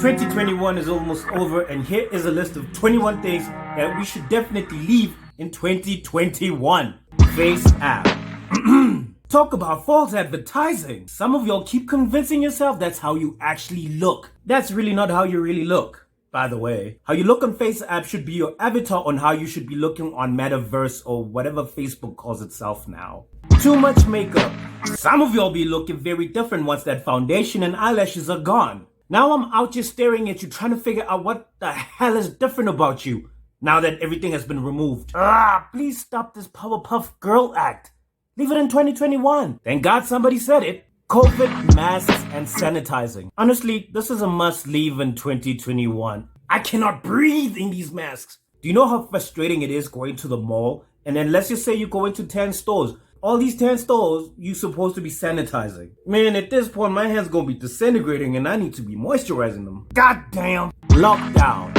2021 is almost over, and here is a list of 21 things that we should definitely leave in 2021. Face app. Talk about false advertising. Some of y'all keep convincing yourself that's how you actually look. That's really not how you really look. By the way, how you look on Face app should be your avatar on how you should be looking on Metaverse or whatever Facebook calls itself now. Too much makeup. Some of y'all be looking very different once that foundation and eyelashes are gone. Now I'm out here staring at you trying to figure out what the hell is different about you now that everything has been removed. Please stop this Powerpuff Girl act. Leave it in 2021. Thank God somebody said it. COVID, masks, and sanitizing. Honestly, this is a must leave in 2021. I cannot breathe in these masks. Do you know how frustrating it is going to the mall? And then let's just say you go into 10 stores. All these 10 stores, you're supposed to be sanitizing. Man, at this point, my hands gonna be disintegrating and I need to be moisturizing them. Goddamn. Lockdown.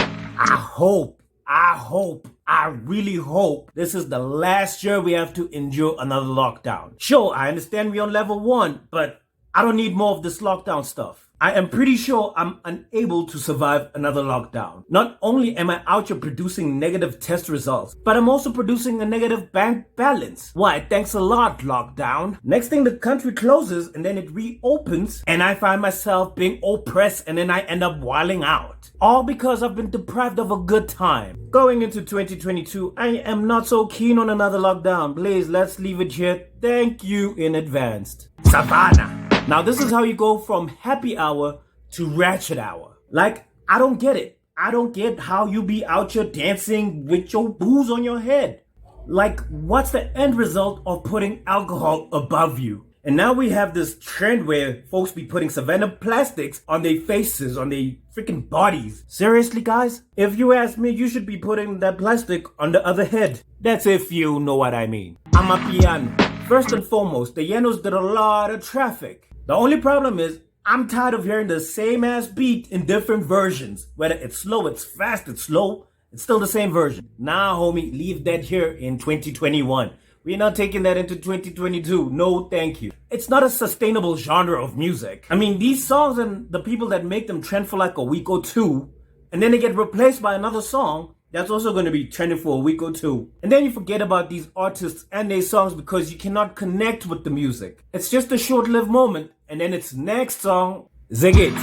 I really hope this is the last year we have to endure another lockdown. Sure, I understand we're on level 1, but I don't need more of this lockdown stuff. I am pretty sure I'm unable to survive another lockdown. Not only am I out here producing negative test results, but I'm also producing a negative bank balance. Why, thanks a lot, lockdown. Next thing, the country closes and then it reopens and I find myself being oppressed and then I end up wilding out. All because I've been deprived of a good time. Going into 2022, I am not so keen on another lockdown. Please, let's leave it here. Thank you in advance. Savannah. Now this is how you go from happy hour to ratchet hour. Like, I don't get it. I don't get how you be out here dancing with your booze on your head. Like, what's the end result of putting alcohol above you? And now we have this trend where folks be putting Savannah plastics on their faces, on their freaking bodies. Seriously, guys? If you ask me, you should be putting that plastic on the other head. That's if you know what I mean. I'm a piano. First and foremost, the Yanos did a lot of traffic. The only problem is, I'm tired of hearing the same ass beat in different versions. Whether it's slow, it's fast, it's slow, it's still the same version. Nah, homie, leave that here in 2021. We're not taking that into 2022. No, thank you. It's not a sustainable genre of music. I mean, these songs and the people that make them trend for like a week or two, and then they get replaced by another song that's also going to be trending for a week or two. And then you forget about these artists and their songs because you cannot connect with the music. It's just a short-lived moment, and then it's next song, Ziggy.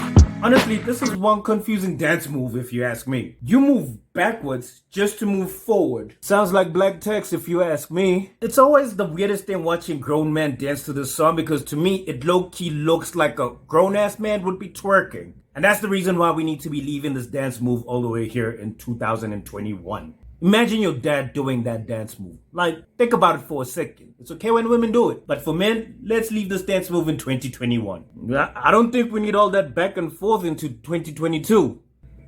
Honestly, this is one confusing dance move if you ask me. You move backwards just to move forward. Sounds like black text if you ask me. It's always the weirdest thing watching grown men dance to this song because to me, it low-key looks like a grown-ass man would be twerking. And that's the reason why we need to be leaving this dance move all the way here in 2021. Imagine your dad doing that dance move. Like, think about it for a second. It's okay when women do it. But for men, let's leave this dance move in 2021. I don't think we need all that back and forth into 2022.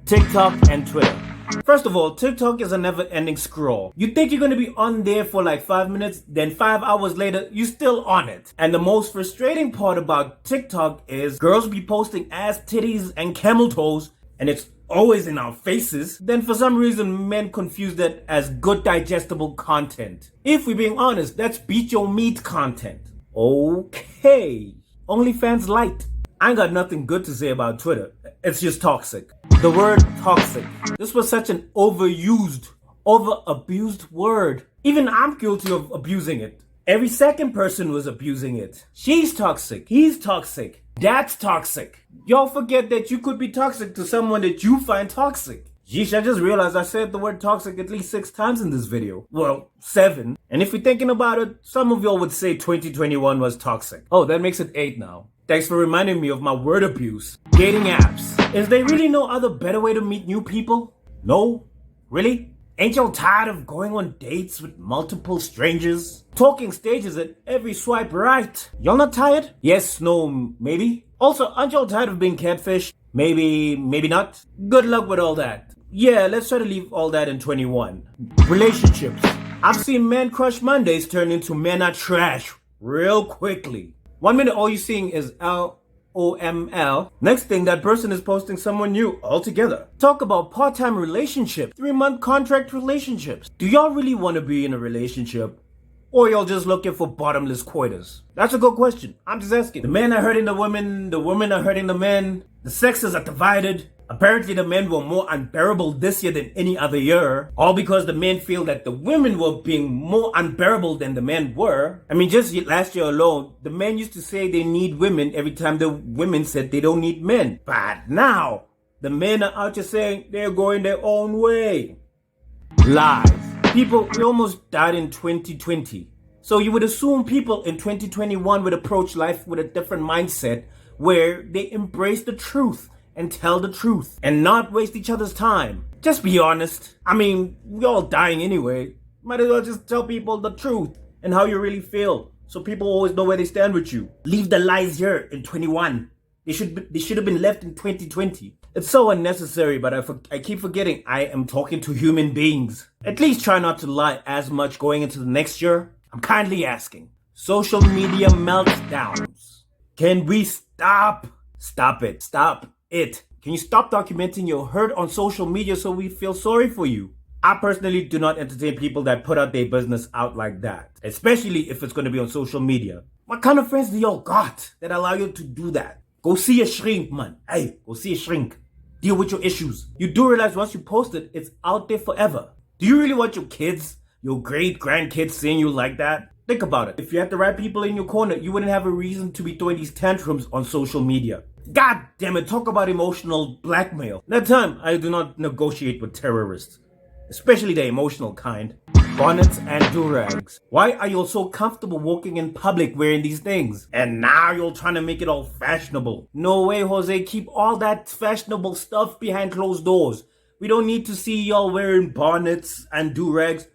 TikTok and Twitter. First of all, TikTok is a never-ending scroll. You think you're going to be on there for like 5 minutes, then 5 hours later, you're still on it. And the most frustrating part about TikTok is girls be posting ass, titties, and camel toes, and it's always in our faces. Then for some reason, men confuse that as good digestible content. If we're being honest, that's beat your meat content. Okay. OnlyFans light. I ain't got nothing good to say about Twitter. It's just toxic. The word toxic. This was such an overused, over-abused word. Even I'm guilty of abusing it. Every second person was abusing it. She's toxic. He's toxic. That's toxic. Y'all forget that you could be toxic to someone that you find toxic. Yeesh, I just realized I said the word toxic at least 6 times in this video. Well, 7. And if you're thinking about it, some of y'all would say 2021 was toxic. Oh, that makes it 8 now. Thanks for reminding me of my word abuse. Dating apps. Is there really no other better way to meet new people? No? Really? Ain't y'all tired of going on dates with multiple strangers? Talking stages at every swipe right? Y'all not tired? Yes, no, maybe? Also, aren't y'all tired of being catfished? Maybe, maybe not? Good luck with all that. Yeah, let's try to leave all that in 21. Relationships. I've seen Men Crush Mondays turn into Men Are Trash real quickly. 1 minute all you're seeing is LOML. Next thing, that person is posting someone new altogether. Talk about part-time relationships, 3-month contract relationships. Do y'all really want to be in a relationship Or y'all just looking for bottomless coiters? That's a good question. I'm just asking. The men are hurting the women are hurting the men. The sexes are divided. Apparently the men were more unbearable this year than any other year. All because the men feel that the women were being more unbearable than the men were. I mean, just last year alone, the men used to say they need women every time the women said they don't need men. But now, the men are out just saying they're going their own way. Lies. People, we almost died in 2020. So you would assume people in 2021 would approach life with a different mindset where they embrace the truth and tell the truth and not waste each other's time. Just be honest. I mean, we're all dying anyway. Might as well just tell people the truth and how you really feel so people always know where they stand with you. Leave the lies here in 21. They should have been left in 2020. It's so unnecessary, but I keep forgetting I am talking to human beings. At least try not to lie as much going into the next year. I'm kindly asking. Social media meltdowns. Can we stop? Stop it. Stop it. Can you stop documenting your hurt on social media so we feel sorry for you? I personally do not entertain people that put out their business out like that, especially if it's going to be on social media. What kind of friends do y'all got that allow you to do that? Go see a shrink, man. Hey, go see a shrink. Deal with your issues. You do realize once you post it, it's out there forever. Do you really want your kids, your great-grandkids seeing you like that? Think about it. If you had the right people in your corner, you wouldn't have a reason to be throwing these tantrums on social media. God damn it, talk about emotional blackmail. That time, I do not negotiate with terrorists, especially the emotional kind. Bonnets and durags. Why are you so comfortable walking in public wearing these things? And now you're trying to make it all fashionable. No way, Jose. Keep all that fashionable stuff behind closed doors. We don't need to see y'all wearing bonnets and durags.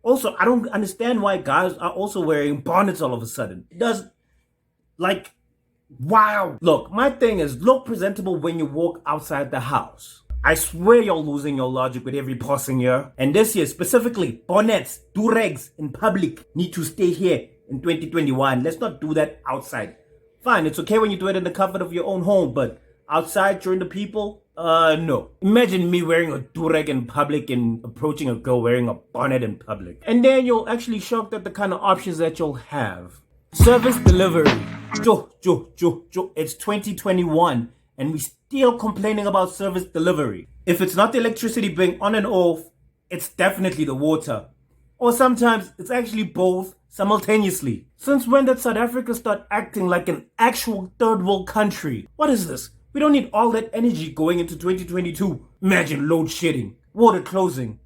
Also, I don't understand why guys are also wearing bonnets all of a sudden. It does, like, wow. Look, my thing is look presentable when you walk outside the house. I swear you're losing your logic with every passing year. And this year specifically, bonnets, durags in public need to stay here in 2021. Let's not do that outside. Fine, it's okay when you do it in the comfort of your own home, but outside during the people, no. Imagine me wearing a durag in public and approaching a girl wearing a bonnet in public. And then you'll actually shocked at the kind of options that you'll have. Service delivery. It's 2021 and we still complaining about service delivery. If it's not the electricity being on and off, it's definitely the water. Or sometimes it's actually both simultaneously. Since when did South Africa start acting like an actual third world country? What is this? We don't need all that energy going into 2022. Imagine load shedding, water closing.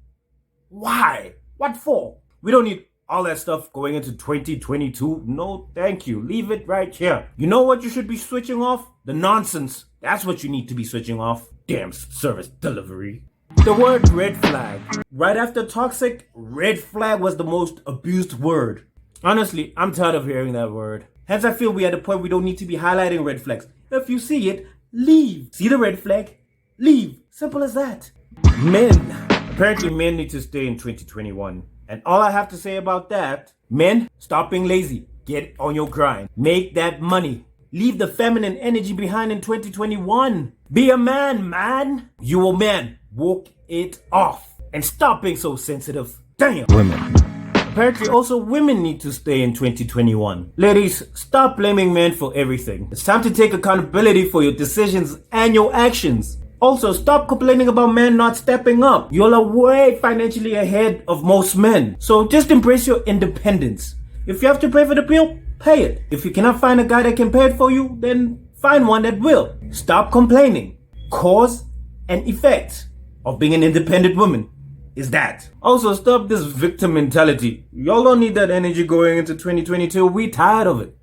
Why? What for? We don't need all that stuff going into 2022. No, thank you. Leave it right here. You know what you should be switching off? The nonsense. That's what you need to be switching off. Damn service delivery. The word red flag. Right after toxic, red flag was the most abused word. Honestly, I'm tired of hearing that word. Hence, I feel we're at a point we don't need to be highlighting red flags. If you see it, leave. See the red flag? Leave. Simple as that. Men. Apparently, men need to stay in 2021. And all I have to say about that, men, stop being lazy. Get on your grind. Make that money. Leave the feminine energy behind in 2021. Be a man, man. You a man. Walk it off. And stop being so sensitive. Damn. Women. Apparently also women need to stay in 2021. Ladies, stop blaming men for everything. It's time to take accountability for your decisions and your actions. Also, stop complaining about men not stepping up. You're way financially ahead of most men. So just embrace your independence. If you have to pay for the bill, pay it. If you cannot find a guy that can pay it for you, then find one that will. Stop complaining. Cause and effect of being an independent woman is that. Also, stop this victim mentality. Y'all don't need that energy going into 2022. We tired of it.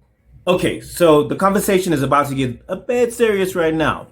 Okay, so the conversation is about to get a bit serious right now.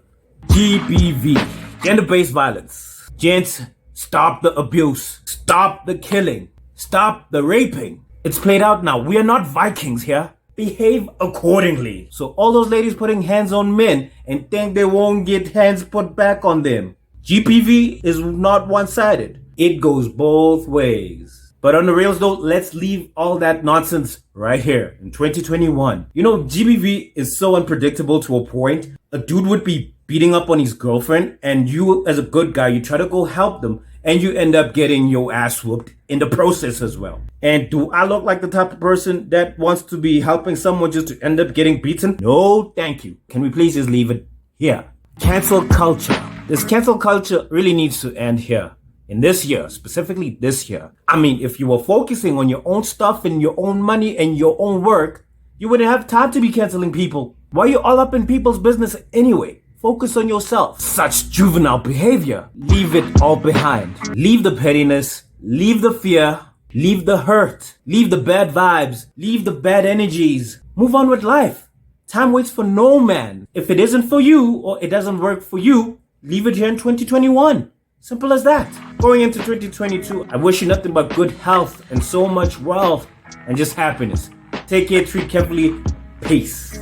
GBV, gender-based violence. Gents, stop the abuse. Stop the killing. Stop the raping. It's played out now. We are not Vikings here. Behave accordingly. So all those ladies putting hands on men and think they won't get hands put back on them. GPV is not one-sided. It goes both ways. But on the reals though, let's leave all that nonsense right here in 2021. You know, GBV is so unpredictable to a point. A dude would be beating up on his girlfriend and you as a good guy, you try to go help them and you end up getting your ass whooped in the process as well. And do I look like the type of person that wants to be helping someone just to end up getting beaten? No, thank you. Can we please just leave it here? Cancel culture. This cancel culture really needs to end here. In this year, specifically this year. I mean, if you were focusing on your own stuff and your own money and your own work, you wouldn't have time to be canceling people. Why are you all up in people's business anyway? Focus on yourself. Such juvenile behavior. Leave it all behind. Leave the pettiness. Leave the fear. Leave the hurt. Leave the bad vibes. Leave the bad energies. Move on with life. Time waits for no man. If it isn't for you or it doesn't work for you, leave it here in 2021. Simple as that. Going into 2022, I wish you nothing but good health and so much wealth and just happiness. Take care, treat carefully. Peace.